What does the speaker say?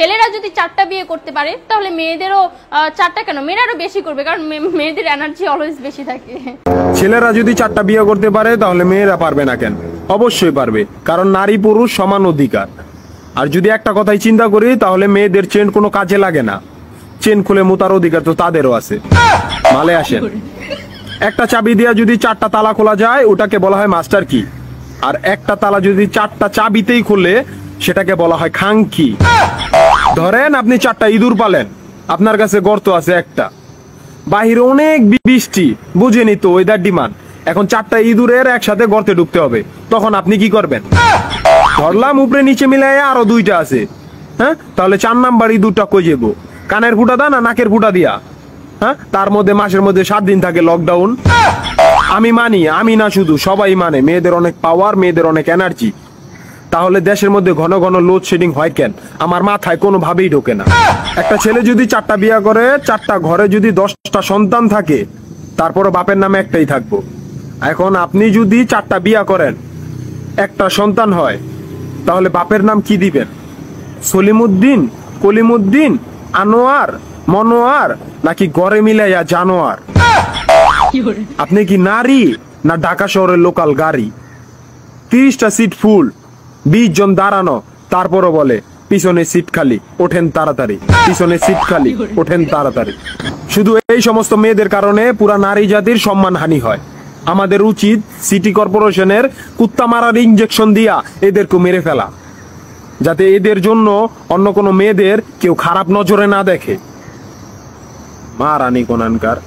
ছেলেরা যদি 4টা বিয়ে করতে পারে তাহলে মেয়েদেরও 4টা কেন, মেয়েরা আরো বেশি করবে, কারণ মেয়েদের এনার্জি অলওয়েজ বেশি থাকে। ছেলেরা যদি 4টা বিয়ে করতে পারে তাহলে মেয়েরা পারবে না কেন? অবশ্যই পারবে, কারণ নারী পুরুষ সমান অধিকার। আর যদি একটা কথাই চিন্তা করি তাহলে মেয়েদের চেন কোনো কাজে লাগে না, চেন খুলে মুতার অধিকার তো তাদেরও আছে। মালে আসেন, একটা চাবি দিয়ে যদি 4টা তালা খোলা যায় ওটাকে বলা হয় মাস্টার কি, আর একটা তালা যদি 4টা চাবিতেই খুলে সেটাকে বলা হয় খাঙ্কি। ধরেন আপনি 4টা ইঁদুর পালেন, আপনার কাছে গর্ত আছে একটা, বাহিরে অনেক বৃষ্টি, বুঝেনি তো ওয়েদার ডিমান্ড, এখন 4টা ইঁদুরের একসাথে গর্তে ঢুকতে হবে, তখন আপনি কি করবেন? ধরলাম উপরে নিচে মিলাই আরো 2টা আছে, হ্যাঁ, তাহলে 4 নাম্বার ইঁদুরটা কই যাবো? কানের ফুটা দা না নাকের ফুটা দিয়া? হ্যাঁ, তার মধ্যে মাসের মধ্যে 7 দিন থাকে লকডাউন। আমি মানি, আমি না শুধু সবাই মানে, মেয়েদের অনেক পাওয়ার, মেয়েদের অনেক এনার্জি। তাহলে দেশের মধ্যে ঘন ঘন লোডশেডিং হয় কেন? আমার মাথায় কোনোভাবেই ঢোকে না। একটা ছেলে যদি 4টা বিয়ে করে, 4টা ঘরে যদি 10টা সন্তান থাকে, তারপরও বাপের নামে একটাই থাকবো। এখন আপনি যদি 4টা বিয়ে করেন, একটা সন্তান হয়, তাহলে বাপের নাম কি দিবেন? সলিমুদ্দিন, কলিমুদ্দিন, আনোয়ার, মনোয়ার, নাকি গড়ে মিলাইয়া জানোয়ার? আপনি কি নারী না ঢাকা শহরের লোকাল গাড়ি? 30টা সিট ফুল, 20 জন দাঁড়ানো, তারপরও বলে পিছনে সিট খালি, ওঠেন তাড়াতাড়ি, পিছনে সিট খালি, ওঠেন তাড়াতাড়ি। শুধু এই সমস্ত মেয়েদের কারণে পুরা নারী জাতির সম্মানহানি হয়। আমাদের উচিত সিটি কর্পোরেশনের কুত্তা মারার ইনজেকশন দিয়া এদেরকে মেরে ফেলা, যাতে এদের জন্য অন্য কোনো মেয়েদের কেউ খারাপ নজরে না দেখে। মারানি কোনানকার।